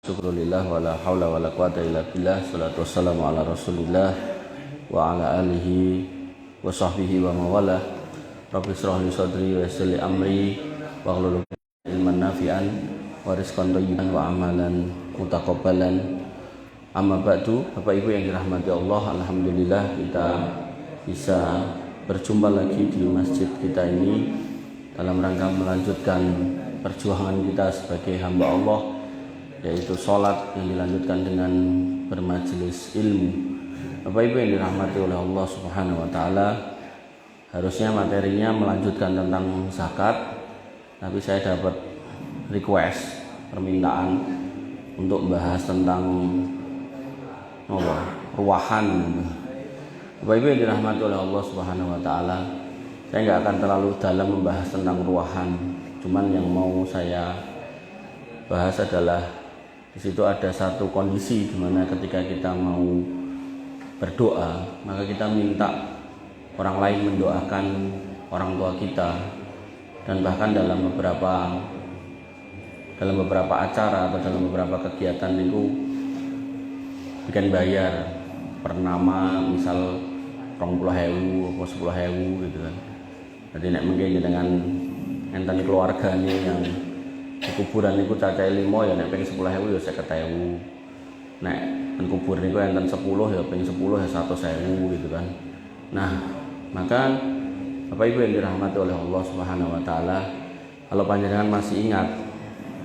Syukurillah wa la hawla wa la quwata illa billah. Salatu wassalamu ala rasulillah wa ala alihi wa sahbihi wa mawala. Rabbi shrah li sadri wa yassir li amri wa hlul 'uqdatam ilman nafi'an wa rizqan thayyiban wa amalan mutaqabbalan. Amma ba'du. Bapak Ibu yang dirahmati Allah, alhamdulillah kita bisa berjumpa lagi di masjid kita ini dalam rangka melanjutkan perjuangan kita sebagai hamba Allah, yaitu sholat yang dilanjutkan dengan bermajelis ilmu. Bapak Ibu yang dirahmati oleh Allah Subhanahu wa Ta'ala, harusnya materinya melanjutkan tentang zakat, tapi saya dapat request, permintaan untuk membahas tentang ruahan. Bapak Ibu yang dirahmati oleh Allah Subhanahu wa Ta'ala, saya nggak akan terlalu dalam membahas tentang ruahan, cuman yang mau saya bahas adalah di situ ada satu kondisi di mana ketika kita mau berdoa, maka kita minta orang lain mendoakan orang tua kita, dan bahkan dalam beberapa acara atau dalam beberapa kegiatan itu bikin bayar per nama, misal 20.000 atau 10.000 gitu kan. Jadi nek mungkin dengan enten keluargane yang di kuburan niku cacahe 5 ya nek ping 10.000 ya 50.000. Nek pen kubur niku enten 10 ya ping 10 ya 100.000 gitu kan. Nah, maka Bapak Ibu yang dirahmati oleh Allah Subhanahu wa Ta'ala, kalau panjenengan masih ingat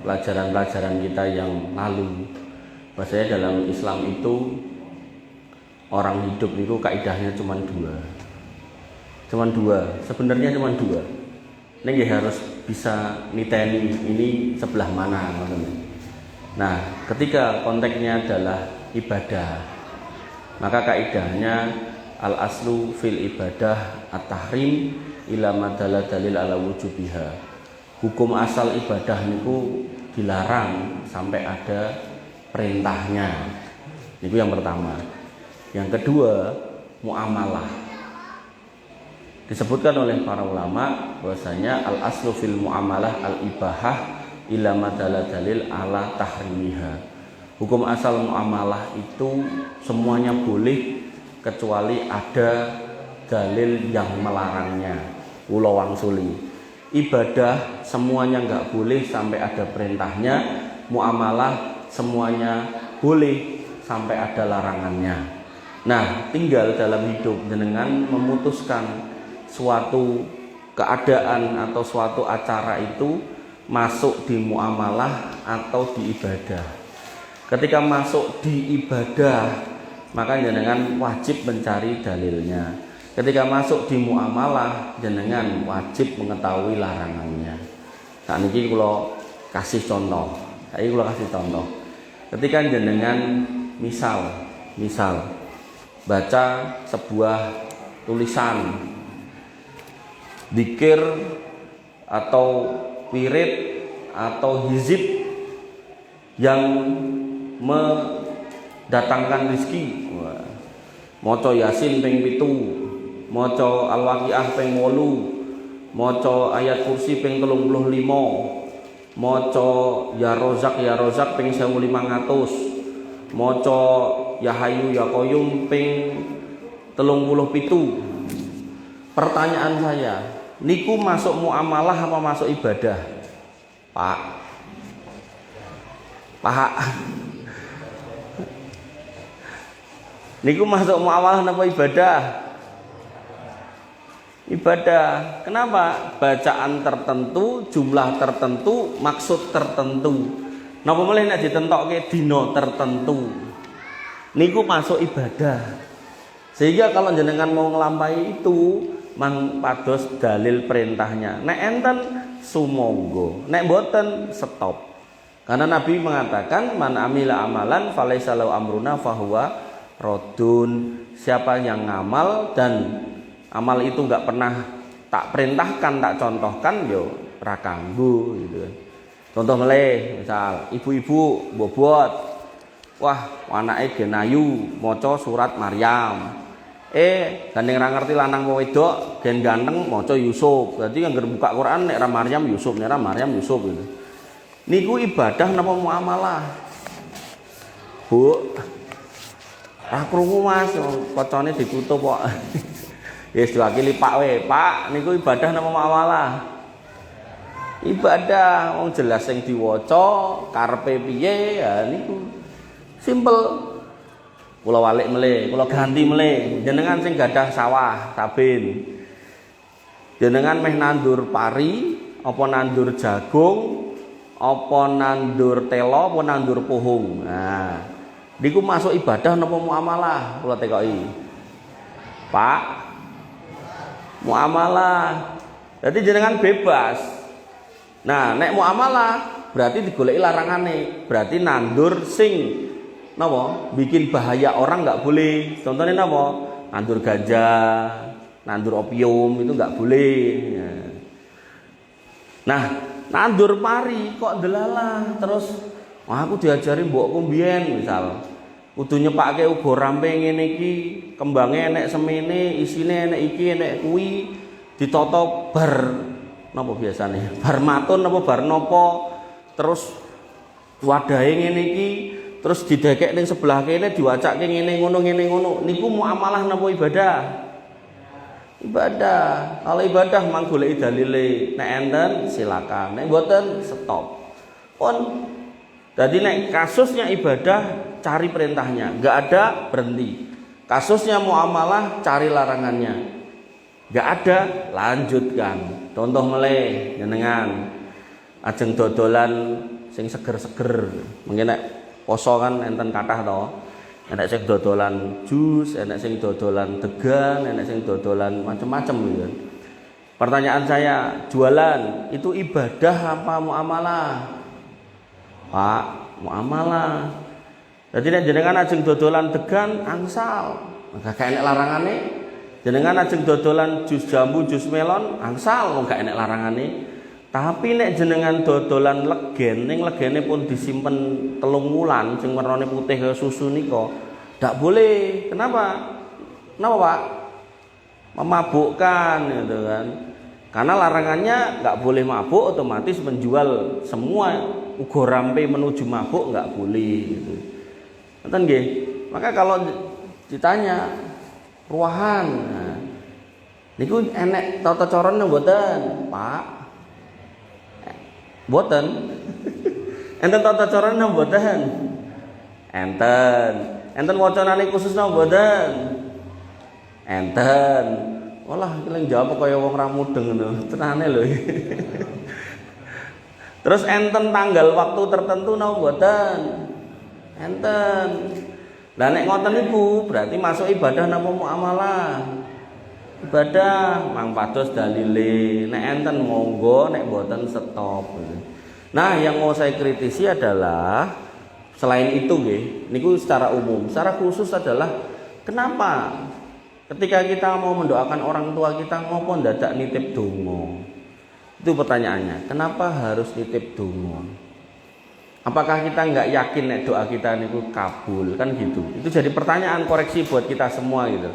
pelajaran-pelajaran kita yang lalu, bahwasanya dalam Islam itu orang hidup itu kaidahnya cuma dua, sebenarnya cuma dua. Ini harus bisa niteni ini sebelah mana. Nah, ketika konteksnya adalah ibadah, maka kaidahnya al aslu fil ibadah at-tahrim ila madalla dalil ala wujubiha. Hukum asal ibadah niku dilarang sampai ada perintahnya. Itu yang pertama. Yang kedua, muamalah. Disebutkan oleh para ulama bahwasanya al aslu fil muamalah al ibahah ila madalla dalil ala tahrimiha. Hukum asal muamalah itu semuanya boleh kecuali ada dalil yang melarangnya. Kula wangsuli. Ibadah semuanya enggak boleh sampai ada perintahnya, muamalah semuanya boleh sampai ada larangannya. Nah, tinggal dalam hidup dengan memutuskan suatu keadaan atau suatu acara itu masuk di muamalah atau di ibadah. Ketika masuk di ibadah, maka jenengan wajib mencari dalilnya. Ketika masuk di muamalah, jenengan wajib mengetahui larangannya. Saat ini kalau kasih contoh. Ketika jenengan misal baca sebuah tulisan dzikir atau wirid atau hizib yang mendatangkan rezeki, maca yasin ping 7, maca al-waqiah ping 8, maca ayat kursi ping 35, maca ya rozak ping 1500, maca ya hayyu ya qayyum ping 37. Pertanyaan saya, niku masuk muamalah apa masuk ibadah? Pak. Niku masuk muamalah apa ibadah? Ibadah. Kenapa? Bacaan tertentu, jumlah tertentu, maksud tertentu. Napa meneh nek ditentokke dina tertentu, niku masuk ibadah. Sehingga kalau jenengan mau ngelampaui itu, mang pados dalil perintahnya. Nek enten sumangga, nek mboten stop. Karena Nabi mengatakan man amila amalan falaisa lahu amruna fahuwa raddun. Siapa yang ngamal dan amal itu enggak pernah tak perintahkan, tak contohkan, yo ora kanggo gitu. Contoh meleh, misal ibu-ibu bobot, wah anake genayu maca surat Maryam. Gandeng ra ngerti lanang wedok gen ganteng maca Yusuf. Dadi anggar buka Quran nek ra Maryam Yusuf, nek ra Maryam Yusuf gitu. Niku ibadah napa muamalah? Bu, krungu Mas, kocone ditutup kok. Wis diwakili Pak we, Pak niku ibadah napa muamalah? Ibadah, wong jelas sing diwaca karepe piye ya niku. Simpel. Kula walik melih, kula ganti melih. Jenengan sing gadah sawah sabin. Jenengan meh nandur pari, apa nandur jagung, apa nandur telo, apa nandur pohung. Nah, niku masuk ibadah napa muamalah? Kula tekoki. Pak, muamalah. Jadi jenengan bebas. Nah, nek muamalah berarti digoleki larangane. Berarti nandur sing napa? Bikin bahaya orang nggak boleh. Contohnya napa? Nandur ganja, nandur opium itu nggak boleh. Ya. Nah, nandur pari kok delalah terus wah aku diajari mbokku mbiyen misal. Kudu nyepake uga rampe ngene iki, kembange enek semene, isine enek iki, enek kuwi, ditata bar napa biasane? Bar matun napa bar napa? Terus wadahe ngene iki terus didekek ning sebelah kene diwacake ngene ngono ngene ngono. Niku muamalah napa ibadah? Ibadah. Kalau ibadah mang goleki dalile. Nek enten silakan, nek mboten stop. Pun jadi nek kasusnya ibadah cari perintahnya, enggak ada berhenti. Kasusnya muamalah cari larangannya. Enggak ada lanjutkan. Contoh meleh jenengan ajeng dodolan sing seger-seger. Mungkin nek poso kan enten kathah to. Enek sing dodolan jus, enek sing dodolan degan, enek sing dodolan macam-macam gitu. Pertanyaan saya, jualan itu ibadah apa muamalah? Pak, muamalah. Jadi nek jenengan ajeng dodolan degan angsal, gak enek larangane. Jenengan ajeng dodolan jus jambu, jus melon angsal, gak enek larangane. Tapi nek jenengan dodolan legen, ning legene pun disimpen 3 wulan sing warnane putih kaya susu nika, ndak boleh. Kenapa? Kenapa, Pak? Memabukkan gitu kan. Karena larangannya nggak boleh mabuk, otomatis menjual semua uga rampe menuju mabuk nggak boleh gitu. Ngoten nggih. Maka kalau ditanya ruahan, nah, niku enek tata carane mboten, Pak? Mboten. Enten tata carane mboten? Enten. Enten wacanane khusus napa mboten? Enten. Walah iki jawab kaya wong ra mudeng ngono. Tenane lho. Terus enten tanggal waktu tertentu napa mboten? Enten. Lah nek ngoten niku berarti masuk ibadah napa muamalah? Ibadah mang pados dalile. Nek enten monggo, nek mboten stop. Nah, yang mau saya kritisi adalah selain itu nggih, niku secara umum, secara khusus adalah kenapa ketika kita mau mendoakan orang tua kita ngopo ndadak nitip donga. Itu pertanyaannya. Kenapa harus nitip donga? Apakah kita nggak yakin nek doa kita niku kabul? Kan gitu. Itu jadi pertanyaan koreksi buat kita semua gitu.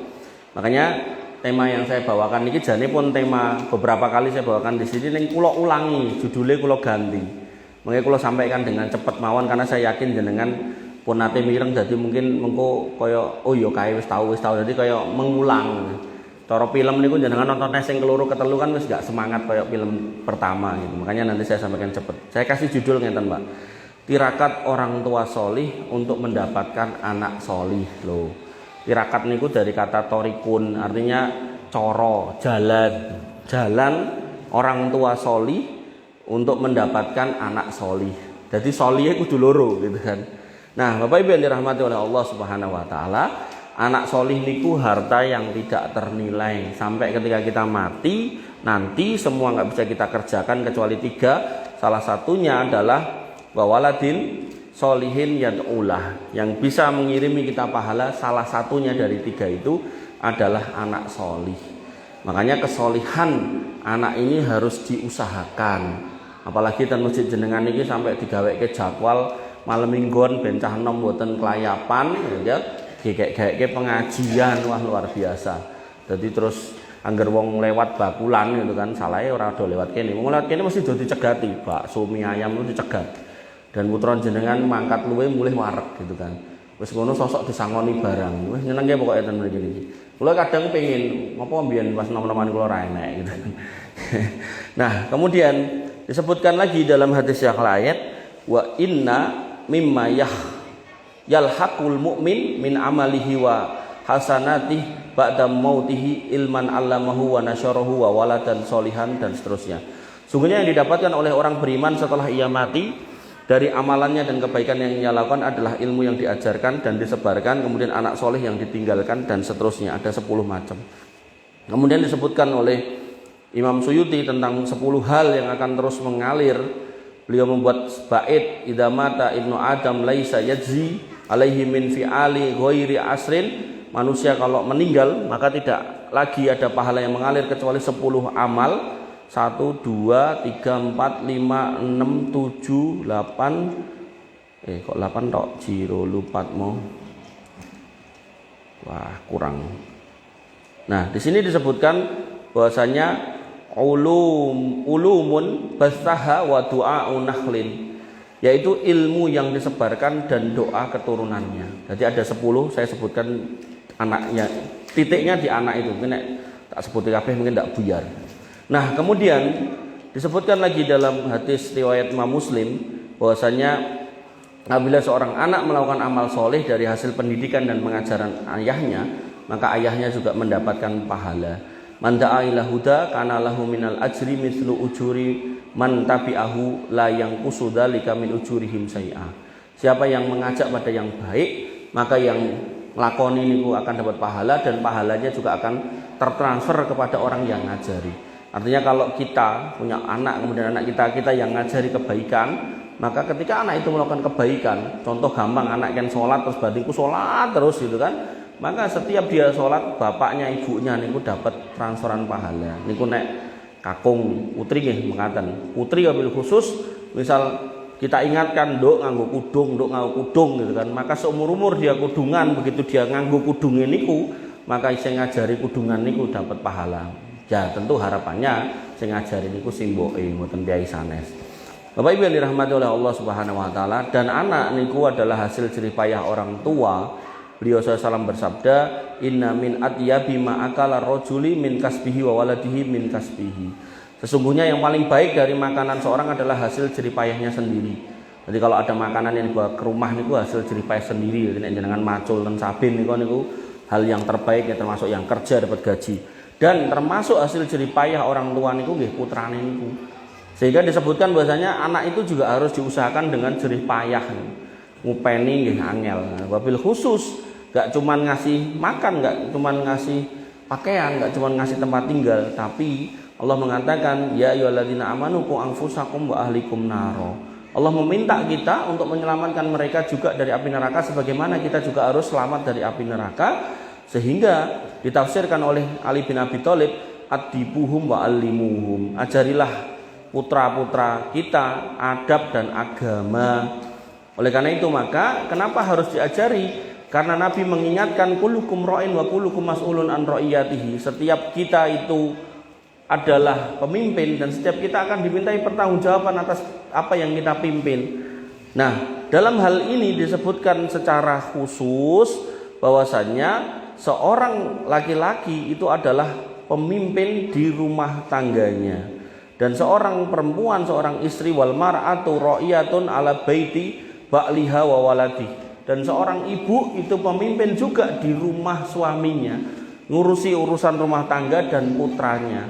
Makanya tema yang saya bawakan ini jane pun tema beberapa kali saya bawakan di sini ning kula ulangi, judulnya kula ganti. Makanya kula sampaikan dengan cepat mawon karena saya yakin jenengan pun nate mireng dadi mungkin mengko kaya oh ya kae wis tau dadi kaya mengulang. Cara film niku jenengan nonton sing keloro ketelu kan wis gak semangat kaya film pertama gitu. Makanya nanti saya sampaikan cepat. Saya kasih judul ngeten, Pak. Tirakat orang tua solih untuk mendapatkan anak solih loh. Tirakat niku dari kata torikun, artinya coro, jalan orang tua solih untuk mendapatkan anak solih. Jadi solihnya kudu loro gitu kan. Nah, Bapak Ibu yang dirahmati oleh Allah Subhanahu Wa Taala, anak solih niku harta yang tidak ternilai sampai ketika kita mati nanti semua nggak bisa kita kerjakan kecuali 3. Salah satunya adalah wawaladin solihin yad'ulah, yang bisa mengirimi kita pahala. Salah satunya dari 3 itu adalah anak solih. Makanya kesolihan anak ini harus diusahakan. Apalagi ten masjid jenengan ini sampai digaweke jadwal malam mingguan bencah nom boten kelayapan ya, kayak pengajian, wah luar biasa. Jadi terus angger wong lewat bakulan gitu kan, salahe ora do lewat kene. Wong lewat kene mesti do dicegati, bakso mie ayam itu dicegat. Dan putra jenengan mangkat luwe mulih wareg gitu kan. Wis ngono sosok disangoni barang. Wis nyenengke pokoke ten mriki niki. Kula kadang pengin ngopo mbiyen pas nom-noman kula ra enek gitu. Nah, kemudian disebutkan lagi dalam hadis yang lain, wa inna mimma yalhaqul mu'min min amalihi wa hasanatih ba'da mautihi ilman 'allamahu wa nasyarahu wa waladan solihan dan seterusnya. Sungguhnya yang didapatkan oleh orang beriman setelah ia mati dari amalannya dan kebaikan yang ia lakukan adalah ilmu yang diajarkan dan disebarkan, kemudian anak soleh yang ditinggalkan dan seterusnya. Ada 10 macam. Kemudian disebutkan oleh Imam Suyuti tentang 10 hal yang akan terus mengalir. Beliau membuat bait, idza mata ibnu adam laisa yajzi alaihi min fi'ali ghairi asrin. Manusia kalau meninggal maka tidak lagi ada pahala yang mengalir kecuali 10 amal. 1, 2, 3, 4, 5, 6, 7, 8 kok 8 tok jiro lupat mau. Wah, kurang. Nah, di sini disebutkan bahwasanya ulumun basaha wa du'a'u nakhlin, yaitu ilmu yang disebarkan dan doa keturunannya. Jadi ada 10, saya sebutkan anaknya, titiknya di anak itu. Mungkin tak sebutin kabeh mungkin tak buyar. Nah, kemudian disebutkan lagi dalam hadis riwayat Imam Muslim bahwasanya apabila seorang anak melakukan amal soleh dari hasil pendidikan dan pengajaran ayahnya, maka ayahnya juga mendapatkan pahala. Man da'a ila huda kana lahu minal ajri mithlu ujuri man tabi'ahu la yanqusu dzalika min ujurihim syai'a. Siapa yang mengajak pada yang baik, maka yang lakoni niku akan dapat pahala dan pahalanya juga akan tertransfer kepada orang yang ngajari. Artinya kalau kita punya anak, kemudian anak kita yang ngajari kebaikan, maka ketika anak itu melakukan kebaikan, contoh gampang, anak yang sholat terus bandingku sholat terus gitu kan, maka setiap dia sholat bapaknya ibunya niku dapat transferan pahala. Niku nek kakung putri nggih mengatakan putri wabil khusus, misal kita ingatkan nduk nganggo kudung gitu kan, maka seumur-umur dia kudungan, begitu dia nganggo kudunge niku, maka sing ngajari kudungan niku dapat pahala. Ya tentu harapannya sing ngajari niku simboke mboten piyai sanes. Bapak Ibu yang dirahmati oleh Allah Subhanahu wa taala, dan anak niku adalah hasil jerih payah orang tua. Beliau SAW bersabda, inna min atyabi ma akala rajuli min kasbihi wa waladihi min kasbihi. Sesungguhnya yang paling baik dari makanan seorang adalah hasil jerih payahnya sendiri. Jadi kalau ada makanan yang dibawa ke rumah niku hasil jerih payah sendiri. Nek jenengan macul ten sabin niku hal yang terbaik, ya termasuk yang kerja dapat gaji. Dan termasuk hasil jerih payah orang tua niku nggih putrane niku. Sehingga disebutkan bahwasanya anak itu juga harus diusahakan dengan jerih payah. Ngupeni nggih angel. Wabil khusus gak cuman ngasih makan, gak cuman ngasih pakaian, gak cuman ngasih tempat tinggal, tapi Allah mengatakan ya ayyuhalladzina amanu qu anfusakum wa ahlikum naro. Allah meminta kita untuk menyelamatkan mereka juga dari api neraka, sebagaimana kita juga harus selamat dari api neraka. Sehingga ditafsirkan oleh Ali bin Abi Thalib, adibuhum wa alimuhum, ajarilah putra-putra kita adab dan agama. Oleh karena itu maka kenapa harus diajari? Karena Nabi mengingatkan kullukum ra'in wa kullukum mas'ulun an ra'iyatihi. Setiap kita itu adalah pemimpin dan setiap kita akan dimintai pertanggungjawaban atas apa yang kita pimpin. Nah, dalam hal ini disebutkan secara khusus bahwasannya seorang laki-laki itu adalah pemimpin di rumah tangganya, dan seorang perempuan, seorang istri, wal mar'atu ra'iyatun ala baiti ba'liha wa waladi, dan seorang ibu itu pemimpin juga di rumah suaminya, ngurusi urusan rumah tangga dan putranya.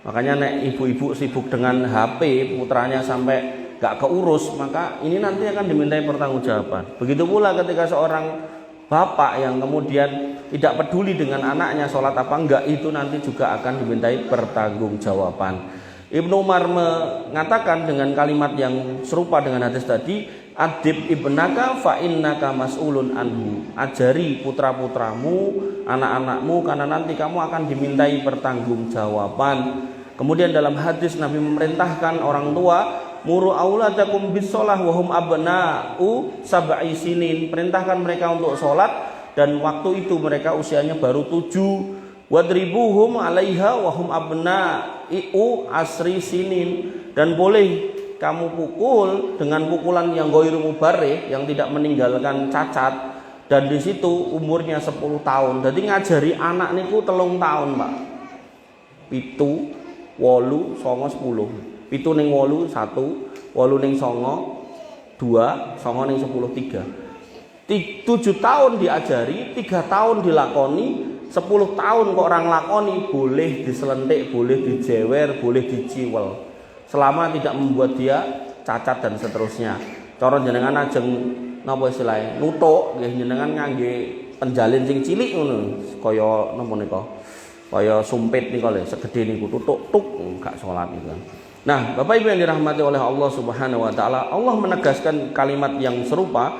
Makanya nek ibu-ibu sibuk dengan HP, putranya sampai gak keurus, maka ini nanti akan dimintai pertanggungjawaban. Begitu pula ketika seorang bapak yang kemudian tidak peduli dengan anaknya sholat apa enggak, itu nanti juga akan dimintai pertanggungjawaban. Ibnu Umar mengatakan dengan kalimat yang serupa dengan hadis tadi, adib ibnaka fa innaka mas'ulun anhu. Ajari putra-putramu, anak-anakmu, karena nanti kamu akan dimintai pertanggungjawaban. Kemudian dalam hadis Nabi memerintahkan orang tua, muru auladakum bisolah wahum abna'u sab'i sinin. Perintahkan mereka untuk sholat dan waktu itu mereka usianya baru 7. Wadribuhum alaiha wahum abna'u asri sinin. Dan boleh kamu pukul dengan pukulan yang ghairu mubarrih, yang tidak meninggalkan cacat, dan di situ umurnya 10 tahun. Jadi ngajari anak niku 3 tahun, Pak. 7, 8, 9, 10. 7 ning 8 1, 8 ning 9 2, 9 ning 10 3. 7 tahun diajari, 3 tahun dilakoni, 10 tahun kok orang lakoni, boleh diselentik, boleh dijewer, boleh diciwel. Selama tidak membuat dia cacat dan seterusnya. Cara jenengan ajeng napa istilahnya nutuk nggih jenengan ngangge penjalin sing cilik ngono kaya napa nika kaya sumpit nika lho segede niku tutuk tuk gak salat gitu. Nah, Bapak Ibu yang dirahmati oleh Allah Subhanahu wa taala, Allah menegaskan kalimat yang serupa,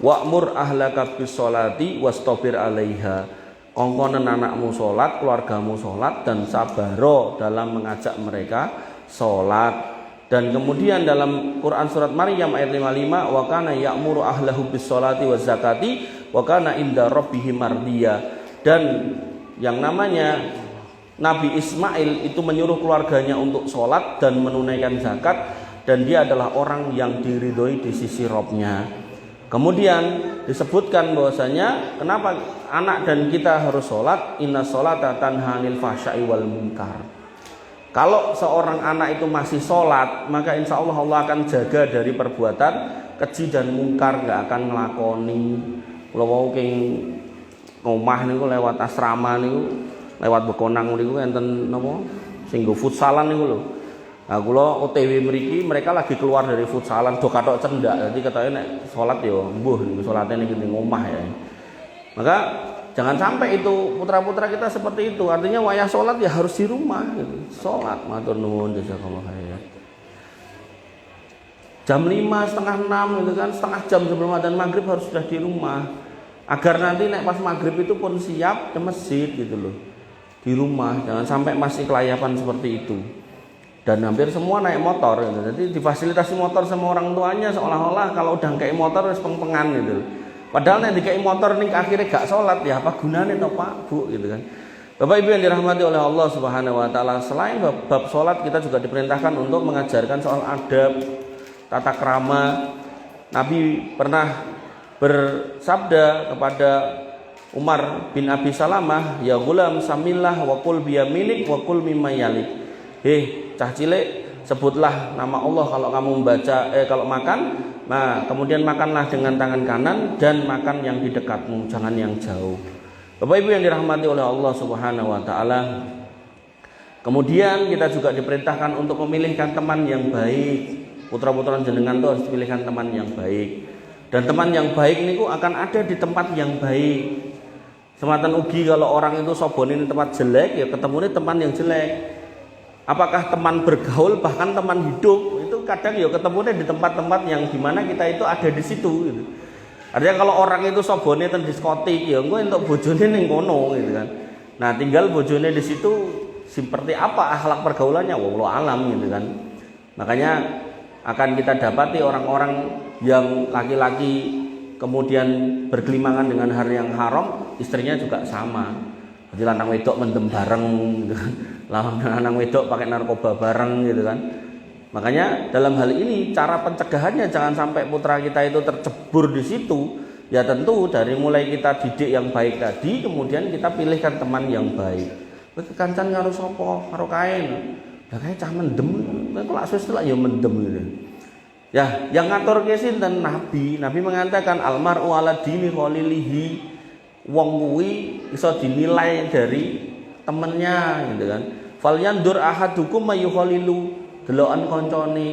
wa'mur ahlaka bis-sholati wastabir 'alaiha. Kongkonen anakmu salat, keluargamu salat dan sabaro dalam mengajak mereka salat. Dan kemudian dalam Quran surat Maryam ayat 55, wa kana ya'muru ahlahu bis-sholati waz zakati wa kana inda rabbih mardiya. Dan yang namanya Nabi Ismail itu menyuruh keluarganya untuk sholat dan menunaikan zakat, dan dia adalah orang yang diridhoi di sisi Rabb-nya. Kemudian disebutkan bahwasanya kenapa anak dan kita harus sholat, inna sholata tanha 'anil fahsya'i wal munkar. Kalau seorang anak itu masih sholat, maka insya Allah Allah akan jaga dari perbuatan keji dan mungkar, gak akan ngelakoni. Kalau mau king omah niku lewat asrama niku, lewat bekonang niku enten napa sing nggo futsalan niku lho. Nah kula OTW mriki mereka lagi keluar dari futsalan do kathok cendak. Dadi ketoke nek salat ya mbuh niku salate ning omah ya. Maka jangan sampai itu putra-putra kita seperti itu. Artinya wayah sholat ya harus di rumah gitu. Sholat matur nuwun jazakallahu khairan. Jam 5, setengah 6 gitu kan, setengah jam sebelum adzan maghrib harus sudah di rumah. Agar nanti nek pas maghrib itu pun siap ke masjid gitu loh. Di rumah, jangan sampai masih kelayapan seperti itu. Dan hampir semua naik motor gitu. Jadi difasilitasi motor sama orang tuanya seolah-olah kalau udah kayak motor harus peng-pengan gitu. Padahal nek dikai motor ning akhirnya gak sholat ya apa gunanya toh Pak Bu gitu kan. Bapak Ibu yang dirahmati oleh Allah Subhanahu wa taala, selain bab sholat kita juga diperintahkan untuk mengajarkan soal adab, tata krama. Nabi pernah bersabda kepada Umar bin Abi Salamah, ya gulam samillah wa qul biyaminik wa qul mimma yalik. Hei cah cilik, sebutlah nama Allah kalau kamu membaca kalau makan. Nah, kemudian makanlah dengan tangan kanan dan makan yang di dekatmu, jangan yang jauh. Bapak Ibu yang dirahmati oleh Allah Subhanahu wa taala. Kemudian kita juga diperintahkan untuk memilihkan teman yang baik. Putra-putra jenengan itu harus pilihkan teman yang baik. Dan teman yang baik niku akan ada di tempat yang baik. Sematan ugi kalau orang itu sobone di tempat jelek ya ketemu teman yang jelek. Apakah teman bergaul bahkan teman hidup itu kadang ya ketemunya di tempat-tempat yang dimana kita itu ada di situ gitu. Artinya kalau orang itu sobone ten diskotik ya engko entuk bojone ning kono gitu kan. Nah, tinggal bojone di situ seperti apa akhlak pergaulannya wallahu alam gitu kan. Makanya akan kita dapati orang-orang yang laki-laki kemudian bergelimangan dengan hal yang haram, istrinya juga sama. Jadi lanang wedok mendem bareng gitu kan. Lanang wedok pakai narkoba bareng gitu kan. Makanya dalam hal ini cara pencegahannya jangan sampai putra kita itu tercebur di situ. Ya tentu dari mulai kita didik yang baik tadi, kemudian kita pilihkan teman yang baik. Kowe kekancan karo sapa? Karo kain. Lah kae cah mendem, kowe lak suwe lak ya mendem gitu. Ya, yang ngaturke sinten Nabi. Nabi mengatakan almaru ala dini khalilihi. Wong kuwi iso dinilai dari temennya gitu kan. Falyandur ahadukum mayukhalilu, delokan koncone.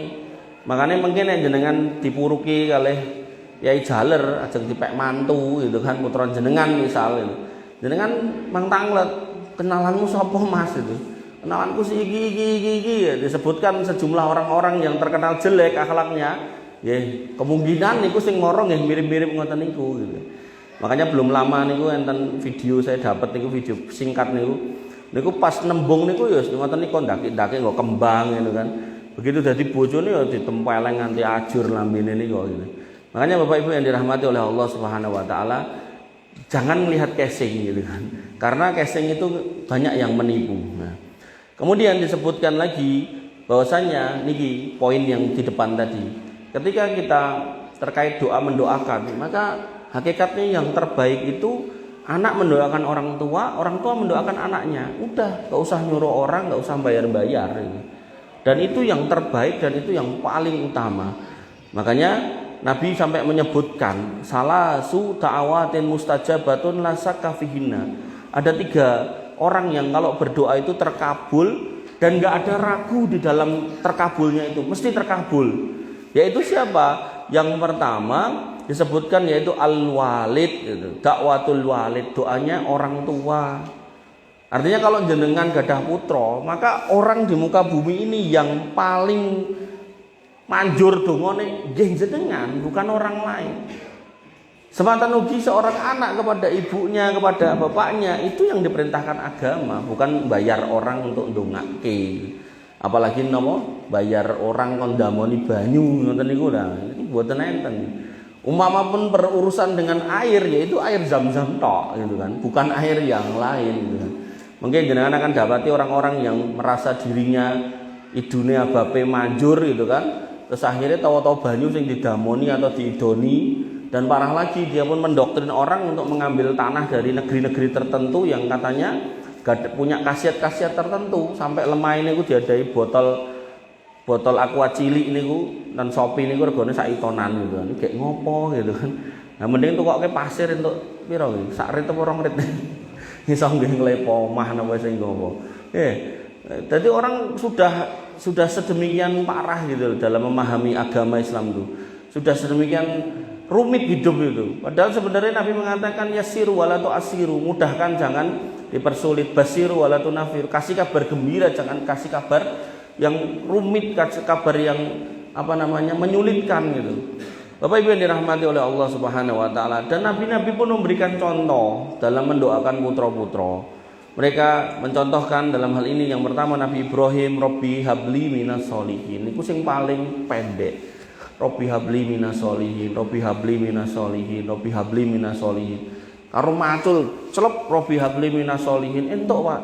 Makanya mungkin jenengan dipuruki kalih Yai Jaler ajeng dipek mantu gitu kan, putra jenengan misal gitu. Jenengan mang tanglet, kenalanmu sapa Mas itu? Kenalanku si iki ya, disebutkan sejumlah orang-orang yang terkenal jelek akhlaknya. Nggih, kemungkinan niku sing moro nggih mirip-mirip ngoten niku gitu. Makanya belum lama niku enten video saya dapat niku video singkat niku pas nembung niku ya ngoten niku ndaki-ndaki nggo kembang gitu kan. Begitu dadi bojone ya ditempeleng nganti ajur lambene niku gitu. Makanya Bapak Ibu yang dirahmati oleh Allah Subhanahu wa taala, jangan melihat casing gitu kan. Karena casing itu banyak yang menipu. Nah, kemudian disebutkan lagi bahwasanya niki poin yang di depan tadi. Ketika kita terkait doa mendoakan, maka hakikatnya yang terbaik itu anak mendoakan orang tua mendoakan anaknya. Udah, gak usah nyuruh orang, gak usah bayar-bayar. Dan itu yang terbaik dan itu yang paling utama. Makanya Nabi sampai menyebutkan salasu ta'awatin mustajabatun la syakka fihinna. Ada 3 orang yang kalau berdoa itu terkabul dan gak ada ragu di dalam terkabulnya itu, mesti terkabul. Yaitu siapa? Yang pertama disebutkan yaitu al-walid, dakwatul walid, doanya orang tua. Artinya kalau jenengan gadah putra, maka orang di muka bumi ini yang paling manjur dongane nggih jenengan, bukan orang lain. Sematan ugi seorang anak kepada ibunya, kepada bapaknya, itu yang diperintahkan agama, bukan bayar orang untuk ndongake. Apalagi nopo bayar orang kon damoni banyu ngoten niku lha, iki mboten enten. Umpama pun berurusan dengan air, yaitu air Zam-Zam tok gitu kan, bukan air yang lain gitu kan. Mungkin jenengan akan dapati orang-orang yang merasa dirinya idune abape manjur gitu kan. Terus akhirnya tahu-tahu banyu sing didamoni atau diidoni, dan parah lagi dia pun mendoktrin orang untuk mengambil tanah dari negeri-negeri tertentu yang katanya punya khasiat-khasiat tertentu, sampai lemah ini ku diadai botol aqua cilik niku dan sopi niku regane sak itonan gitu kan. Kayak ngopo gitu kan. Nah mending tukoke pasir untuk piro iki? Sak rit apa 2 rit. Iso nggih nglepo omah napa sing ngopo. Jadi orang sudah sedemikian parah gitu dalam memahami agama Islam itu. Sudah sedemikian rumit hidup itu. Padahal sebenarnya Nabi mengatakan yasiru wala tu'asiru, mudahkan jangan dipersulit, basiru wala tunafir, kasih kabar gembira jangan kasih kabar yang rumit, kasih kabar yang menyulitkan gitu. Bapak Ibu yang dirahmati oleh Allah Subhanahu wa taala, dan nabi-nabi pun memberikan contoh dalam mendoakan putra-putra. Mereka mencontohkan dalam hal ini yang pertama Nabi Ibrahim, Robbi habli minas solihin. Niku sing paling pendek. Robbi habli minas solihin, Robbi habli minas solihin, Robbi habli minas solihin. Karo macul celep Robbi habli minas solihin entuk Pak.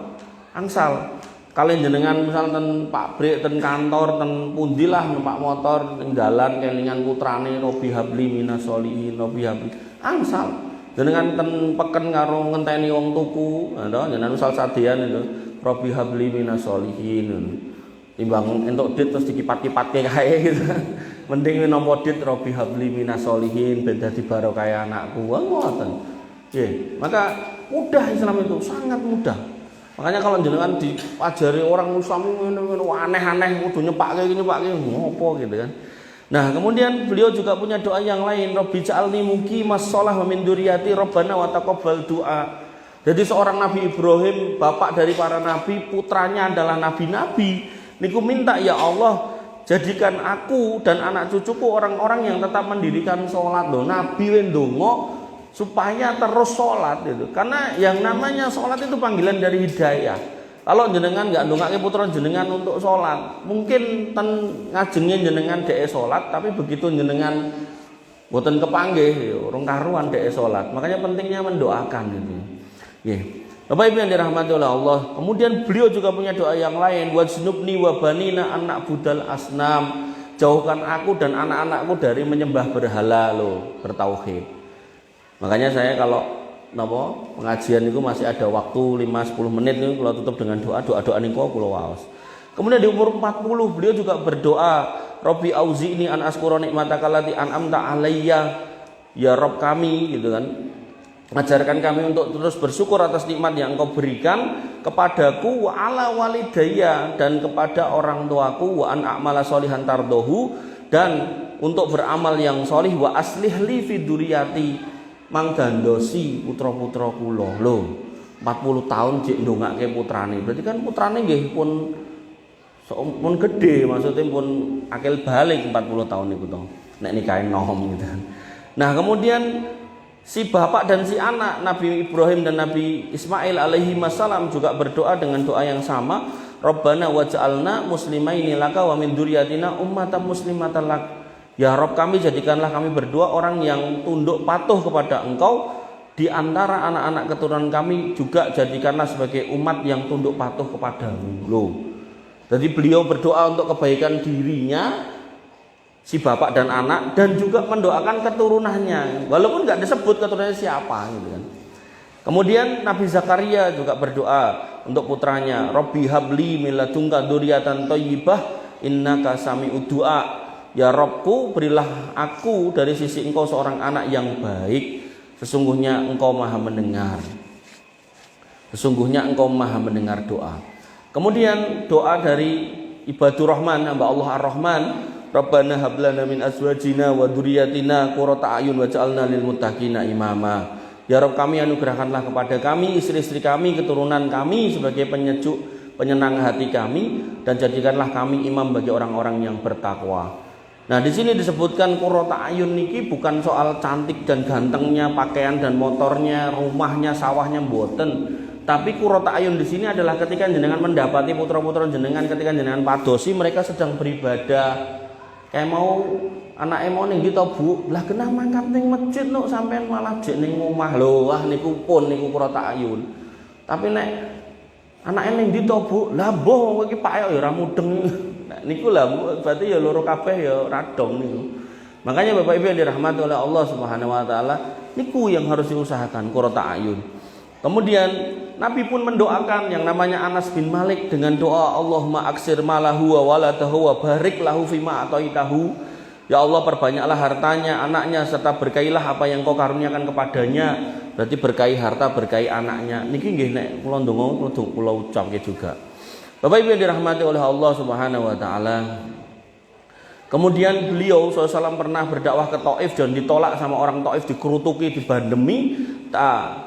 Angsal. Kalian jenengan misal ten pabrik, ten kantor, ten pundi lah numpak motor ning dalan kelingan putrane Robbi habli minas solihin, Robbi habli. Angsal. Jenengan ten peken karo ngenteni wong tuku, jenengan misal sadean itu Robbi habli minas solihin. Timbang entuk dit terus dikipat-kipatke kae gitu. Mending nampa dit Robbi habli minas solihin ben dadi barokah anakku. Ngoten. Nggih, maka mudah Islam itu, sangat mudah. Makanya kalau jenengan diajari orang Islam aneh-aneh kudu nyepake ngopo gitu kan. Nah, kemudian beliau juga punya doa yang lain, Rabbi ja'alni muqimas shalah wa min dzurriyyati rabbana wa taqabbal du'a. Jadi seorang Nabi Ibrahim, bapak dari para nabi, putranya adalah nabi-nabi. Niku minta ya Allah, jadikan aku dan anak cucuku orang-orang yang tetap mendirikan sholat. Loh, Nabi ndonga supaya terus sholat itu, karena yang namanya sholat itu panggilan dari hidayah. Kalau jenengan nggak ndongake putra jenengan untuk sholat, mungkin ngajengin jenengan dek sholat, tapi begitu jenengan boten kepanggih, urung karuan dek sholat. Makanya pentingnya mendoakan itu. Yeah. Bapak Ibu yang dirahmati oleh Allah. Kemudian beliau juga punya doa yang lain, wajnubni wa banina anak budal asnam. Jauhkan aku dan anak-anakku dari menyembah berhala bertauhid. Makanya saya kalau pengajian itu masih ada waktu 5-10 menit nih, kalau tutup dengan doa niku kula waos. Kemudian di umur 40 beliau juga berdoa, Robbi auzi'ni an askura nikmataka allati an'amta alayya, ya Rob kami gitu kan. Ajarkan kami untuk terus bersyukur atas nikmat yang Engkau berikan kepadaku, wa ala walidayya, dan kepada orang tuaku, wa an a'mala sholihan tardohu, dan untuk beramal yang sholih, wa aslih li fi dzurriyyati, manggandosi putra-putra kula. Lho, 40 tahun jek ndongake putrane. Berarti kan putrane nggih pun gede, maksudnya pun akil balik 40 tahun niku to. Nek nikahe nom gitu. Nah, kemudian si bapak dan si anak Nabi Ibrahim dan Nabi Ismail alaihi wassalam juga berdoa dengan doa yang sama, Rabbana waj'alna muslimaini laka wa min dzurriyyatina ummatan muslimatan lak. Ya Rabb kami, jadikanlah kami berdua orang yang tunduk patuh kepada Engkau, di antara anak-anak keturunan kami juga jadikanlah sebagai umat yang tunduk patuh kepadamu. Loh. Jadi beliau berdoa untuk kebaikan dirinya si bapak dan anak, dan juga mendoakan keturunannya, walaupun nggak disebut keturunannya siapa gitu kan. Kemudian Nabi Zakaria juga berdoa untuk putranya, Robbi habli min ladunka dzurriatan thayyibah innaka sami'ud du'a. Ya Rabbku, berilah aku dari sisi engkau seorang anak yang baik, sesungguhnya engkau maha mendengar. Sesungguhnya engkau maha mendengar doa. Kemudian doa dari ibadur Rahman, hamba Allah Ar-Rahman, Rabbana hab lana min azwajina wa dzurriyyatina qurrata a'yun waj'alna lil muttaqina imama. Ya Rabb, kami anugerahkanlah kepada kami istri-istri kami, keturunan kami sebagai penyejuk, penyenang hati kami, dan jadikanlah kami imam bagi orang-orang yang bertakwa. Nah, di sini disebutkan qurrata a'yun niki bukan soal cantik dan gantengnya pakaian dan motornya, rumahnya, sawahnya, mboten. Tapi qurrata a'yun di sini adalah ketika jenengan mendapati putra-putra jenengan, ketika jenengan padosi mereka sedang beribadah. Kayak mau anake mau ning ndi to, Bu? Lah kena mangkat ning masjid nuk sampean malah jek ning omah lho. Wah niku pun niku qurrata a'yun. Tapi nek anake ning ndi to, Bu? Lah mbuh kowe iki payok ya ora mudeng. Nah, niku lah berarti ya loro kabeh ya radong niku. Makanya Bapak Ibu yang dirahmati oleh Allah Subhanahu wa taala, niku yang harus diusahakan qurrata a'yun. Kemudian Nabi pun mendoakan yang namanya Anas bin Malik dengan doa Allahumma aksir malahu wa waladahu wa barik lahu fima ataitahu. Ya Allah, perbanyaklah hartanya, anaknya, serta berkailah apa yang kau karuniakan kepadanya. Berarti berkahi harta, berkahi anaknya. Niki nggih nek kula ndonga kula ucapke juga. Bapak Ibu yang dirahmati oleh Allah Subhanahu wa taala. Kemudian beliau SAW pernah berdakwah ke Taif dan ditolak sama orang Taif, dikerutuki, dibandemi.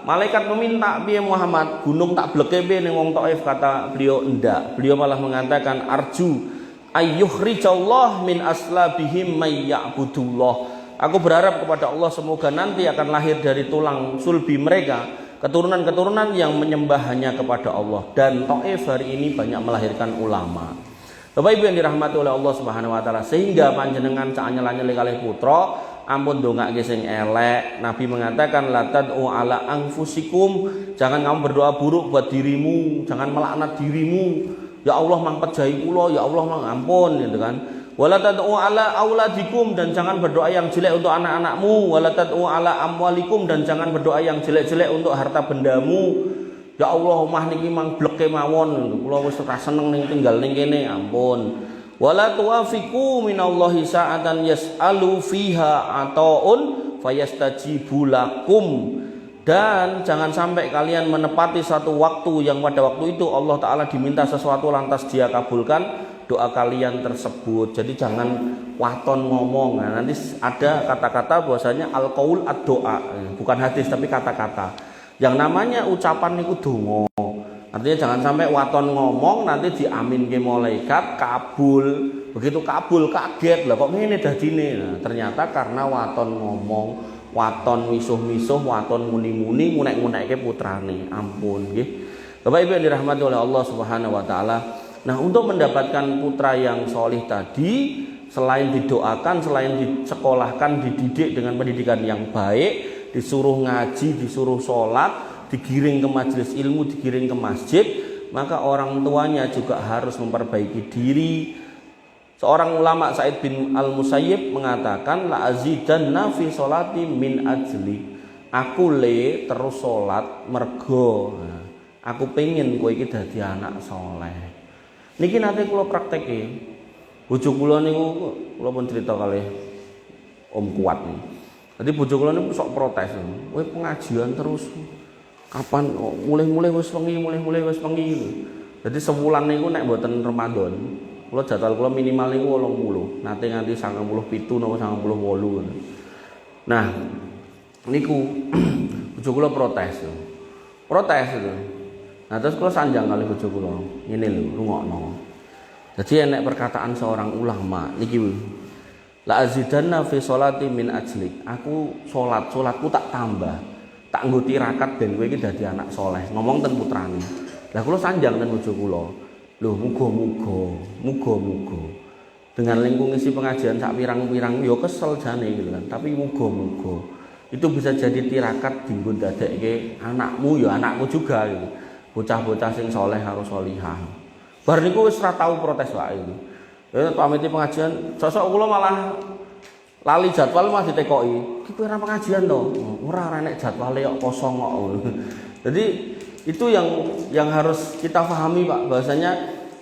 Malaikat meminta, "Piye Muhammad, gunung tak bleke piye ning wong Taif?" Kata beliau, "Enggak." Beliau malah mengatakan, "Arju ayyukhrijallah min aslabihim may ya'budullah." Aku berharap kepada Allah semoga nanti akan lahir dari tulang sulbi mereka keturunan-keturunan yang menyembah hanya kepada Allah. Dan Taif hari ini banyak melahirkan ulama. Bapak Ibu yang dirahmati oleh Allah Subhanahu wa taala, sehingga panjenengan sak nyela-nyele kalih putra ampun ndongake sing elek. Nabi mengatakan la tad'u ala anfusikum, jangan kamu berdoa buruk buat dirimu, jangan melaknat dirimu. Ya Allah mang pejahi kula, ya Allah mang ampun gitu kan. Wala tad'u ala auladikum, dan jangan berdoa yang jelek untuk anak-anakmu. Wala tad'u ala amwalikum, dan jangan berdoa yang jelek-jelek untuk harta bendamu. Ya Allah, omah niki mang bleke mawon, kula wis ora seneng ning tinggal ning kene, ampun. Wala tuwafiqu minallahi sa'atan yas'alu fiha ataun fayastajibu lakum. Dan jangan sampai kalian menepati satu waktu yang pada waktu itu Allah Ta'ala diminta sesuatu lantas dia kabulkan doa kalian tersebut. Jadi jangan waton ngomong. Nah, nanti ada kata-kata bahwasanya al-qaul ad-doa, bukan hadis tapi kata-kata. Yang namanya ucapan niku donga. Artinya jangan sampai waton ngomong nanti diaminke malaikat kabul. Begitu kabul kaget, lah kok ngene dadine. Nah, ternyata karena waton ngomong, waton misuh-misuh, waton muni-muni, ngunek-ngunekke putrane. Ampun nggih. Bapak Ibu yang dirahmati oleh Allah Subhanahu wa taala. Nah, untuk mendapatkan putra yang solih tadi, selain didoakan, selain disekolahkan, dididik dengan pendidikan yang baik, disuruh ngaji, disuruh sholat, digiring ke majelis ilmu, digiring ke masjid, maka orang tuanya juga harus memperbaiki diri. Seorang ulama Sa'id bin Al-Musayyib mengatakan, la azidanna fi sholati min ajli. Aku le terus sholat mergo aku pengen kowe iki dadi anak soleh. Niki nate kula prakteke. Bojo kula niku kula pun cerita kalih Om Kuat nih. Jadi bojo kula niku sok protes. Kowe pengajian terus kapan mulai wis wengi, wis wengi. Jadi sebulan niku nek mboten Ramadan, kula jadwal kula minimal niku 80. Nate nganti 97 napa 98. Nah, niku bojo kula protes. Protes itu. Nah, terus kula sanjang kali bojo kula. Ngene lho, rungokno. Jadi enek perkataan seorang ulama niki, la azidanna fi sholati min ajlik. Aku salatku tak tambah. Tak nggo tirakat ben kowe iki dadi anak soleh. Ngomong ten putrane. Lah kula sanjang ten bojo kula. Lho muga-muga dengan lingkung isi pengajian sak pirang-pirang yo kesel jane gitu kan. Tapi muga-muga itu bisa jadi tirakat dinggo dadekke anakmu ya anakku juga gitu. Bocah-bocah sing soleh harus solihah. Bar niku wis ora tau protes wae. pamiti pengajian, sosok kula malah lali jadwal masih ditekoki. Ki kowe ora pengajian to? Ora nek jadwale kok kosong kok. Jadi itu yang harus kita pahami Pak, bahwasanya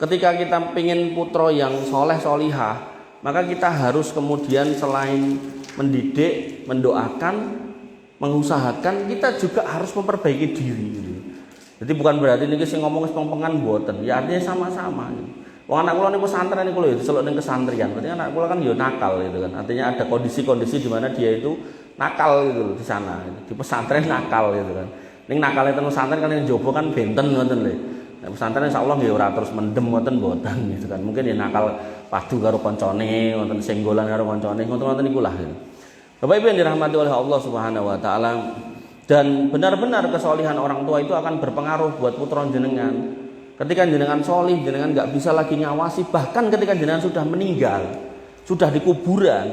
ketika kita pengen putra yang soleh solihah, maka kita harus kemudian selain mendidik, mendoakan, mengusahakan, kita juga harus memperbaiki diri. Jadi bukan berarti niki sing ngomong peng-pengan mboten, ya artinya sama-sama. Wong anak kula niku pesantren niku lho diceluk ning kesantrian. Berarti anak kula kan ya nakal gitu kan. Artinya ada kondisi-kondisi di mana dia itu nakal gitu loh di sana. Di pesantren nakal gitu kan. Ning nakale teng pesantren kan ning njaba kan benten ngoten lho. Nek pesantren insyaallah nggih ora terus mendem ngoten mboten gitu kan. Mungkin ya nakal padu karo kancane, wonten senggolan karo kancane, ngoten-ngoten niku lah gitu. Bapak Ibu yang dirahmati oleh Allah Subhanahu wa taala, dan benar-benar kesolihan orang tua itu akan berpengaruh buat putra jenengan. Ketika jenengan solih, jenengan nggak bisa lagi ngawasi, bahkan ketika jenengan sudah meninggal, sudah di kuburan,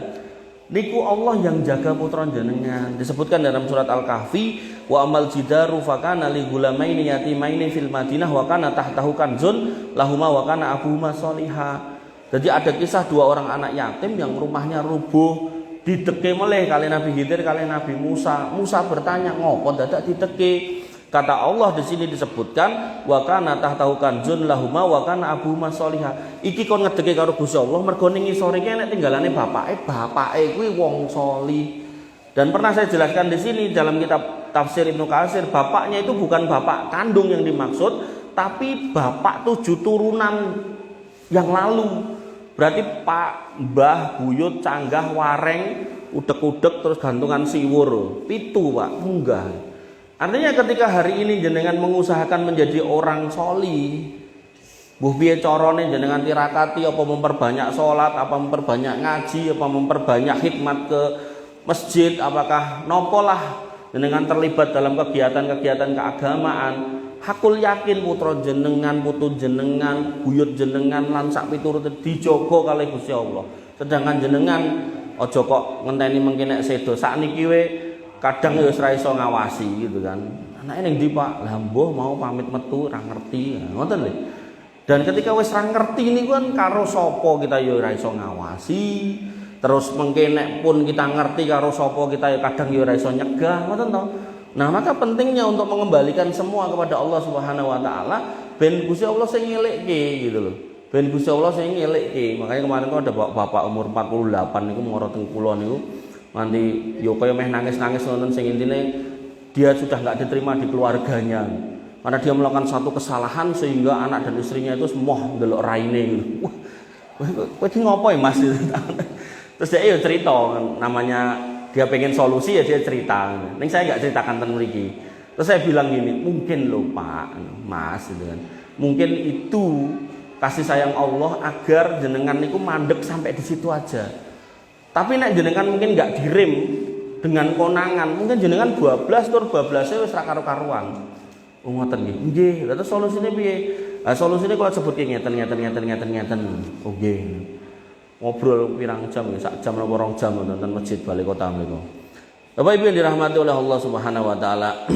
niku Allah yang jaga putra jenengan. Disebutkan dalam surat Al-Kahfi, wa amal jidaru fakana li gulamaini yatimaini fil Madinah wa kana tahtahu kanzun lahuma wa kana abuhuma sholiha. Jadi ada kisah dua orang anak yatim yang rumahnya rubuh, dideke meleh kali Nabi Khidir kali Nabi Musa. Musa bertanya, ngopo dadak dideke? Kata Allah di sini disebutkan wa kana tahtahu kanzun lahuma wa kana abuhuma sholiha. Iki kon ngedeke karo Gusti Allah mergo ning ngisore iki nek tinggalane bapake kuwi wong sholih. Dan pernah saya jelaskan di sini dalam kitab tafsir Ibnu Katsir, bapaknya itu bukan bapak kandung yang dimaksud, tapi bapak 7 turunan yang lalu. Berarti pak, mbah, buyut, canggah, wareng, udek-udek terus gantungan siwur. 7 Pak, munggah. Artinya ketika hari ini jenengan mengusahakan menjadi orang soli, mbuh piye carane jenengan tirakati, apa memperbanyak sholat, apa memperbanyak ngaji, apa memperbanyak khidmat ke masjid, apakah nopolah jenengan terlibat dalam kegiatan-kegiatan keagamaan. Hakul yakin putra jenengan, putu jenengan, buyut jenengan lan sak piturute dijogo kalih Gusti Allah. Sedangkan jenengan aja kok ngenteni mengki nek sedo sakniki we kadang ya wis ra iso ngawasi gitu kan. Anake ning ndi Pak? Lah mbuh mau pamit metu ra ngerti. Ngoten lho. Dan ketika wis ra ngerti niku kan karo sapa kita ya ora iso ngawasi. Terus mengki nek pun kita ngerti karo sapa kita ya kadang ya ora iso nyegah, ngoten to. Nah, maka pentingnya untuk mengembalikan semua kepada Allah Subhanahu wa taala, ben Gusti Allah sing ngelekke gitu loh. Ben Gusti Allah sing ngelekke. Makanya kemarin kok ada bapak umur 48 niku moro teng kula niku nganti yo kaya meh nangis-nangis nonton sing intine dia sudah enggak diterima di keluarganya. Karena dia melakukan satu kesalahan sehingga anak dan istrinya itu semua ndelok raine gitu. Wah, kowe iki ngopo ya Mas? Terus dia cerita namanya dia pengen solusi ya dia cerita. Ning saya enggak ceritakan tentang mriki. Terus saya bilang gini, mungkin loh Pak, Mas gitu kan. Mungkin itu kasih sayang Allah agar jenengan niku mandek sampai di situ aja. Tapi nek jenengan mungkin enggak direm dengan konangan, mungkin jenengan 12 tur 12 wis ra karo-karuan. Oh ngoten nggih. Nggih, lha terus solusine piye? Lah solusine kula sebut ngeten. Oh nggih. Ngobrol pirang jam, sak jam apa 2 jam nonton masjid Balai Kota mriku. Bapak Ibu yang dirahmati oleh Allah Subhanahu wa taala.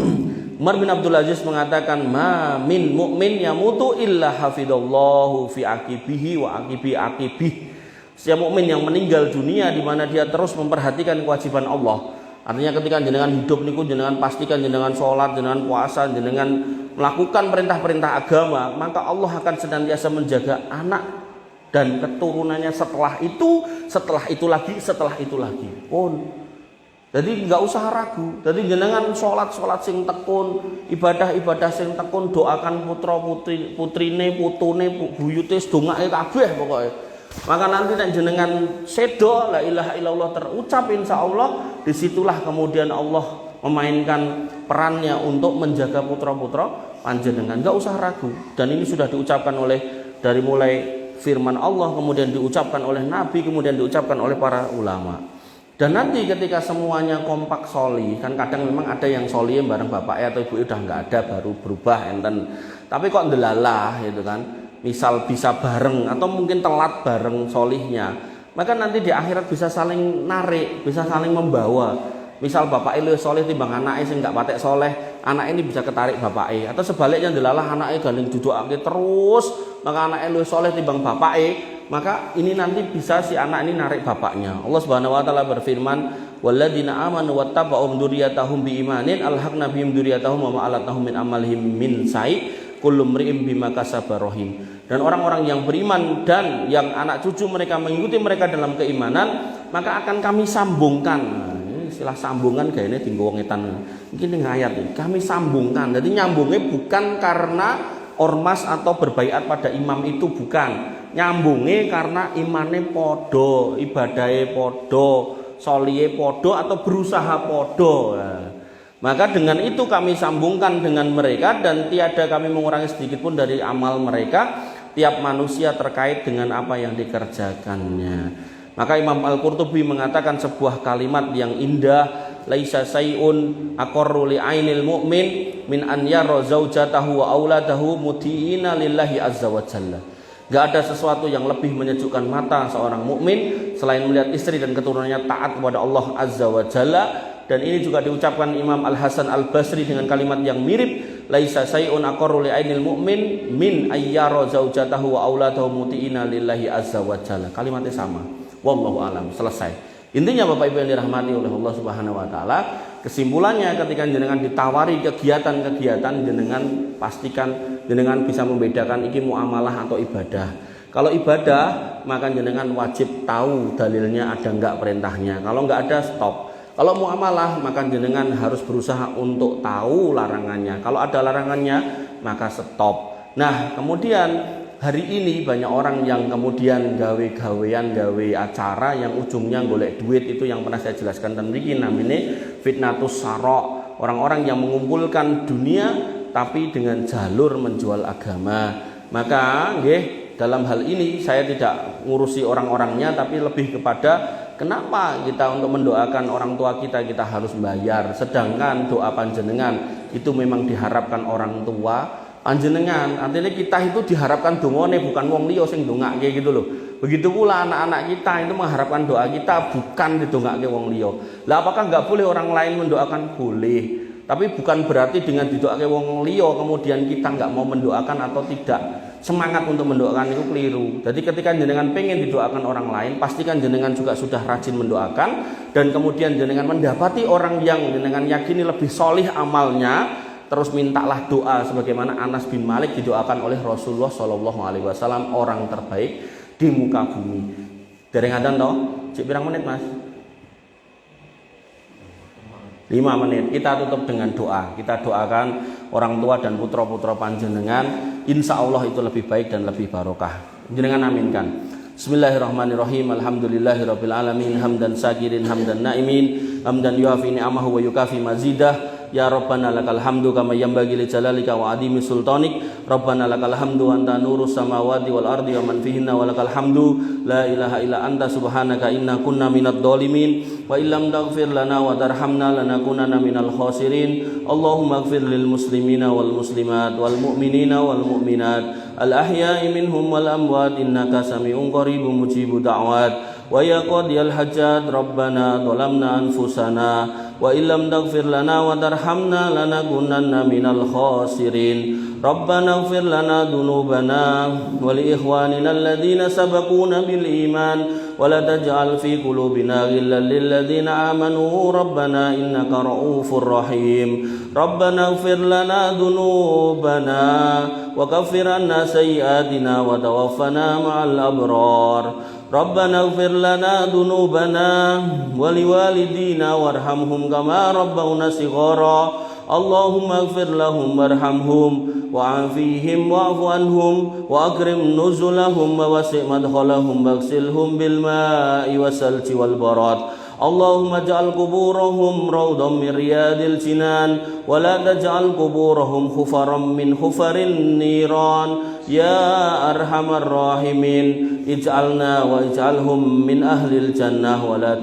Umar bin Abdul Aziz mengatakan, "Ma min mu'min yamutu illa hafidallahu fi aqibihi wa aqibih." Setiap mukmin yang meninggal dunia di mana dia terus memperhatikan kewajiban Allah. Artinya ketika jenengan hidup niku jenengan pastikan jenengan sholat, jenengan puasa, jenengan melakukan perintah-perintah agama, maka Allah akan senantiasa menjaga anak dan keturunannya setelah itu lagi pun. Jadi nggak usah ragu. Jadi jenengan sholat sing tekun, ibadah sing tekun, doakan putra putrine, putune, buyute sedongake kabeh pokoknya. Maka nanti nek jenengan sedo la ilaha illallah terucap insyaallah, disitulah kemudian Allah memainkan perannya untuk menjaga putra-putra panjenengan. Enggak usah ragu. Dan ini sudah diucapkan oleh dari mulai firman Allah, kemudian diucapkan oleh Nabi, kemudian diucapkan oleh para ulama. Dan nanti ketika semuanya kompak soli, kan kadang memang ada yang soli bareng bapaknya atau ibu udah nggak ada baru berubah enten. Tapi kok ndelalah gitu kan. Misal bisa bareng atau mungkin telat bareng solihnya, maka nanti di akhirat bisa saling narik, bisa saling membawa. Misal bapak luwih soleh timbang anake sing gak patek soleh, anak ini bisa ketarik bapake. Atau sebaliknya delalah anake gandeng dudukake terus, maka anake luwih soleh timbang bapake, maka ini nanti bisa si anak ini narik bapaknya. Allah Subhanahu wa taala berfirman, walladzina amanu wattaba'um dzurriyyatahum biimanin alhaqna bihim dzurriyyatahum wa ma alatnahum min amalihim min sai' kullu mri'in bima kasaba rahim. Dan orang-orang yang beriman dan yang anak cucu mereka mengikuti mereka dalam keimanan, maka akan kami sambungkan. Nah, ini istilah sambungan kayaknya tinggal wong etan. Mungkin ini ayat ini. Kami sambungkan. Jadi nyambungnya bukan karena ormas atau berbaiat pada imam itu, bukan. Nyambungnya karena imannya podo, ibadahnya podo, solihe podo atau berusaha podo. Nah, maka dengan itu kami sambungkan dengan mereka dan tiada kami mengurangi sedikit pun dari amal mereka tiap manusia terkait dengan apa yang dikerjakannya. Maka Imam Al-Qurtubi mengatakan sebuah kalimat yang indah, laisa sayun aqarru li ainil mu'min min an yara zaujatahu wa auladahu mutiina lillahi azza wa jalla. Gak ada sesuatu yang lebih menyejukkan mata seorang mukmin selain melihat istri dan keturunannya taat kepada Allah azza wa jalla. Dan ini juga diucapkan Imam Al-Hasan Al-Basri dengan kalimat yang mirip, laisa sayun aqarru li ainil mu'min min ayyara zaujatahu wa auladahu mutiina lillahi azza wa jalla. Kalimatnya sama. Wallahu alam. Selesai. Intinya Bapak Ibu yang dirahmati oleh Allah Subhanahu wa taala, kesimpulannya ketika jenengan ditawari kegiatan-kegiatan, jenengan pastikan jenengan bisa membedakan iki muamalah atau ibadah. Kalau ibadah, maka jenengan wajib tahu dalilnya ada enggak perintahnya. Kalau enggak ada, stop. Kalau muamalah, maka jenengan harus berusaha untuk tahu larangannya. Kalau ada larangannya, maka stop. Nah, kemudian hari ini banyak orang yang kemudian gawe-gawean, gawe acara yang ujungnya golek duit. Itu yang pernah saya jelaskan tadi, namanya fitnatus sara. Orang-orang yang mengumpulkan dunia tapi dengan jalur menjual agama. Maka dalam hal ini saya tidak ngurusi orang-orangnya, tapi lebih kepada kenapa kita untuk mendoakan orang tua kita harus bayar, sedangkan doa panjenengan itu memang diharapkan orang tua panjenengan. Artinya kita itu diharapkan dongane bukan wong liya sing ndongake gitu loh. Begitu pula anak-anak kita itu mengharapkan doa kita bukan didongake wong liya. Lah apakah enggak boleh orang lain mendoakan? Boleh. Tapi bukan berarti dengan didoakan wong liya kemudian kita enggak mau mendoakan atau tidak. Semangat untuk mendoakan itu keliru. Jadi ketika jenengan pengen didoakan orang lain, pastikan jenengan juga sudah rajin mendoakan, dan kemudian jenengan mendapati orang yang jenengan yakini lebih solih amalnya, terus mintalah doa sebagaimana Anas bin Malik didoakan oleh Rasulullah SAW, orang terbaik di muka bumi. Dereng adan toh? Cik pirang menit Mas? 5 menit. Kita tutup dengan doa. Kita doakan orang tua dan putra-putra panjenengan, insya Allah itu lebih baik dan lebih barokah. Jenengan aminkan. Bismillahirrahmanirrahim. Alhamdulillahirabbil alamin, hamdan sakirin, hamdan naimin, hamdan yuafi ni'amahu wa yukafi mazidah. Ya Rabbana lakal hamdu kama yanbaghi li jalalika wa adimi sultanik. Rabbana lakal hamdu anta nurus samawati wal ardi wa man fihinna wa lakal hamdu la ilaha illa anta subhanaka inna kunna minadh dhalimin wa illam taghfir lana wa tarhamna lanakunanna minal khasirin. Allahumma ighfir lil muslimina wal muslimat wal mu'minina wal mu'minat al ahya'i minhum wal amwat innaka sami'un qaribun mujibud da'wat. Wa ya qadiyal hajat Rabbana zalamna anfusana wa illam taghfir lana wa tarhamna lanakunanna minal khasirin. Rabbana ighfir lana dhunubana wa li ikhwanina alladhina sabaquna bil iman wa la taj'al fi qulubina ghillan lil ladzina amanu rabbana innaka ra'ufur rahim. Rabbana ighfir lana dhunubana wa kaffir 'anna sayyi'atina wa tawaffana ma'al abrar. Rabbana ighfir lana dhunubana wa liwalidina warhamhum kama rabbawna shighara. Allahumma ighfir lahum warhamhum wa'afihim wa'fu anhum wa akrim nuzulahum wa wasi' madkhalahum waghsilhum bil ma'i wasalji wal barad. Allahumma ja'al kuburahum rawdan min riyadil jinan wa la taj'al kuburahum khufaran min khufarin niran. Ya arhamar rahimin, ij'alna wa ij'alhum min ahlil jannah wa la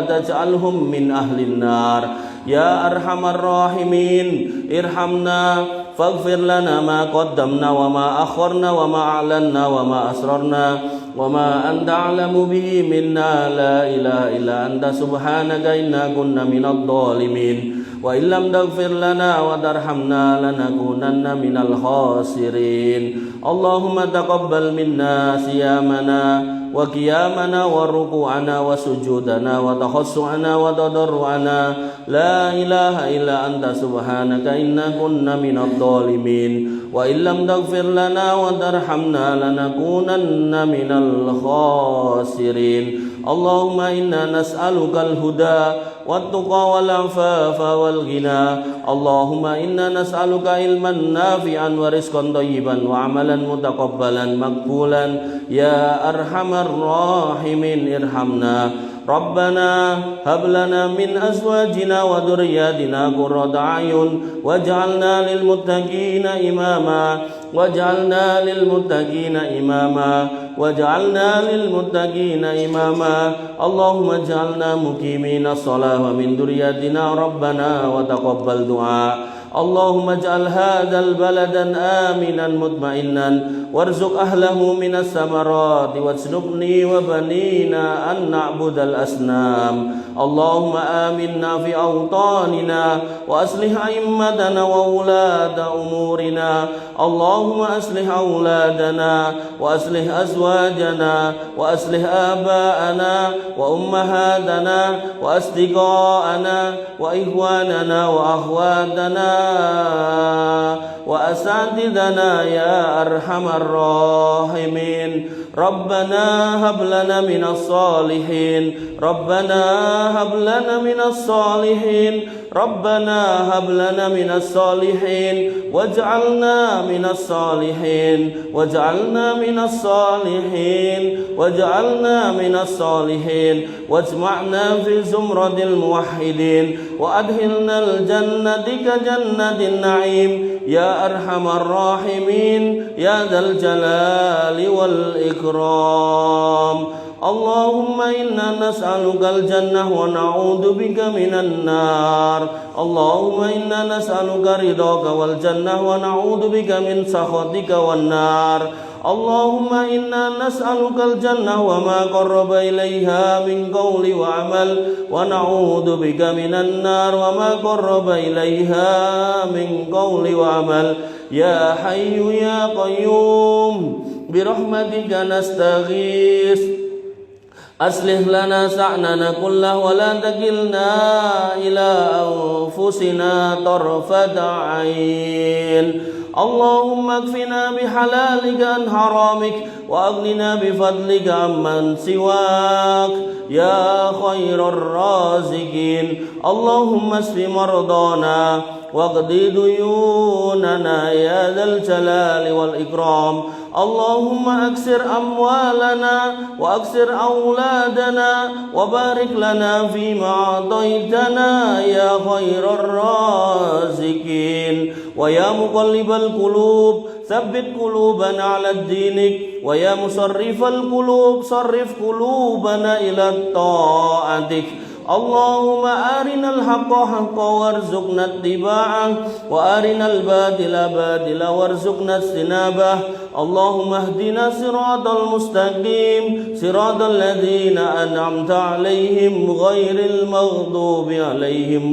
taj'alhum min ahlin nar. Ya arhamar rahimin, irhamna faghfir lana ma qaddamna wa ma akharna wa ma a'lanna wa ma asrarna wa ma anta a'lamu bihi minna. La ilaha illa anta subhanaka inna kunna minadh dhalimin. wa illam taghfir lana wa tarhamna lanakunanna minal khasirin. Allahumma taqabbal minna siyamana wa qiyamana wa ruku'ana wa sujudana wa takhassu'ana wa tadarru'ana. La ilaha illa anta subhanaka inna kunna minadh dhalimin. Wa illam taghfir lana wa tarhamna lanakunanna minal khasirin. Allahumma inna nas'aluka al-huda wat-tuqa wal-'afafa wal-ghina. Allahumma inna nas'aluka ilman nafi'an wa rizqan thayyiban wa 'amalan mutaqabbalan maqbulan ya arhamar rahimin. Irhamna Rabbana hab lana min azwajina wa dhurriyyatina qurrata a'yun waj'alna lil muttaqina imama waj'alna lil muttaqina imama waj'alna lil muttaqina imama. Allahumma ij'alna muqimina shalah wa min dhurriyyatina rabbana wa taqabbal du'a. Allahumma ij'al hadzal baladan aminan mutma'innan warzuq ahlahu minas samarati wajnubni wa banina an na'budal asnam. Allahumma aminna fi awtanina wa aslih a'immatana wa ulata umurina. Allahumma aslih auladana wa aslih azwajana wa aslih aba'ana wa ummahatana wa asdiqa'ana wa ikhwanana wa akhwatana wa asatidana ya arhamar rahimin. Rabbana hab lana minas salihin. Rabbana hab lana minas salihin. Rabbana hab lana minas salihin waj'alna minas salihin waj'alna minas salihin waj'alna minas salihin wajma'na fi zumratil muwahhidin wa adkhilnal jannati ka jannatin na'im ya arhamar rahimin ya dzal jalali wal ikram. Allahumma inna nas'alukal jannah wa na'udzu bika minan nar. Allahumma inna nas'aluka ridhaka wal jannah wa na'udzu bika min sakhatika wan nar. Allahumma inna nas'alukal jannah wa ma qarraba ilaiha min qawli wa amal wa na'udzu bika minan nar wa ma qarraba ilaiha min qawli wa amal. Ya hayyu ya qayyum bi rahmatika nastaghits. Aslih lana sa'nana kullah wa la takilna ila anfusina tarfata 'ain. Allahumma kfina bihalalika an haramik wa aghnina bifadlika amman siwak ya khairar raziqin. Allahumma asfi mardana waqdi duyunana ya dzal jalali wal ikram. Allahumma aksir amwalana wa aksir auladana wa barik lana fima a'taitana ya khairar raziqin. Wa ya muqallibal qulub tsabbit qulubana 'ala dinik wa ya musarrifal qulub sarrif qulubana ila ta'atik. Allahumma arinal haqqa haqqan warzuqna ittiba'ah wa arinal batila batila warzuqna ijtinabah. Allahumma ihdina siratal mustaqim siratal ladzina an'amta 'alaihim ghairil maghdubi 'alaihim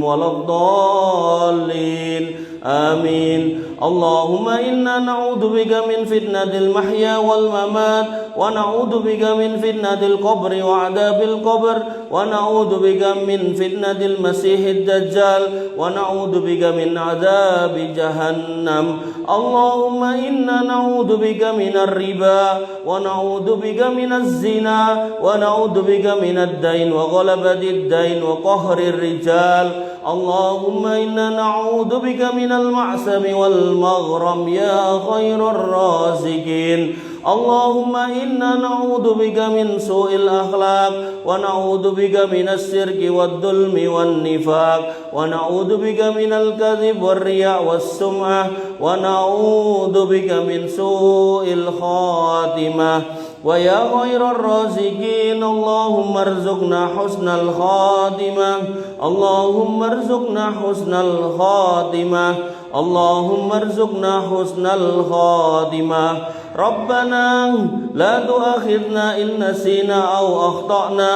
waladdallin. Amin. Allahumma inna na'udzu bika min fitnatil mahya wal mamat wa na'udzu bika min fitnatil qabri wa 'adzabil qabr wa na'udzu bika min fitnatil masiihid dajjal wa na'udzu bika min 'adzabi jahannam. Allahumma inna na'udzu bika minar riba wa na'udzu bika minaz zina wa na'udzu bika minad dain wa ghalabatid dain wa qahrir rijal. Allahumma inna na'udzu bika minal ma'sami wal maghram ya khairar raziqin. Allahumma inna na'udzu bika min su'il akhlaq wa na'udzu bika minas sirki wad dhulmi wan nifaq wa na'udzu bika minal kadhib war riya' was sum'ah wa na'udzu bika min su'il khatimah. Wa ya khairar raziqin. Allahumma arzuqna husnal khatimah اللهم ارزقنا حسن الخاتمة اللهم ارزقنا حسن الخاتمة ربنا لا تؤاخذنا إن نسينا أو أخطأنا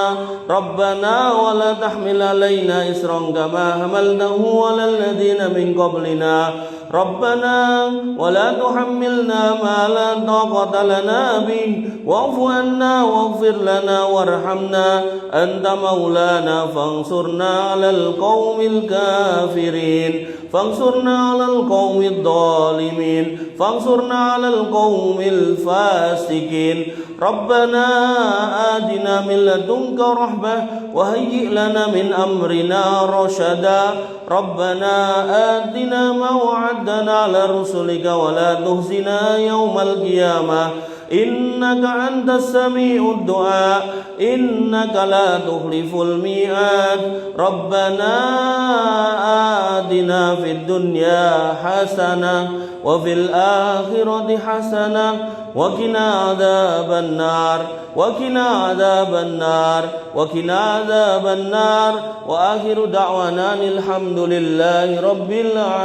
ربنا ولا تحمل علينا إصرا كما حملته على الذين من قبلنا ربنا ولا تحملنا ما لا طاقة لنا به واعف عنا واغفر لنا وارحمنا أنت مولانا فانصرنا على القوم الكافرين فانصرنا على القوم الظالمين فانصرنا على القوم الفاسقين ربنا آتنا من لدنك رحمة وهيئ لنا من أمرنا رشدا ربنا آتنا ما وعدتنا على رسلك ولا تخزنا يوم القيامة إنك أنت السميع الدعاء إنك لا تخلف الميعاد ربنا آتنا في الدنيا حسنة وفي الآخرة حسنة وقنا عذاب النار وقنا عذاب النار وقنا عذاب النار وآخر دعوانا الحمد لله رب العالمين.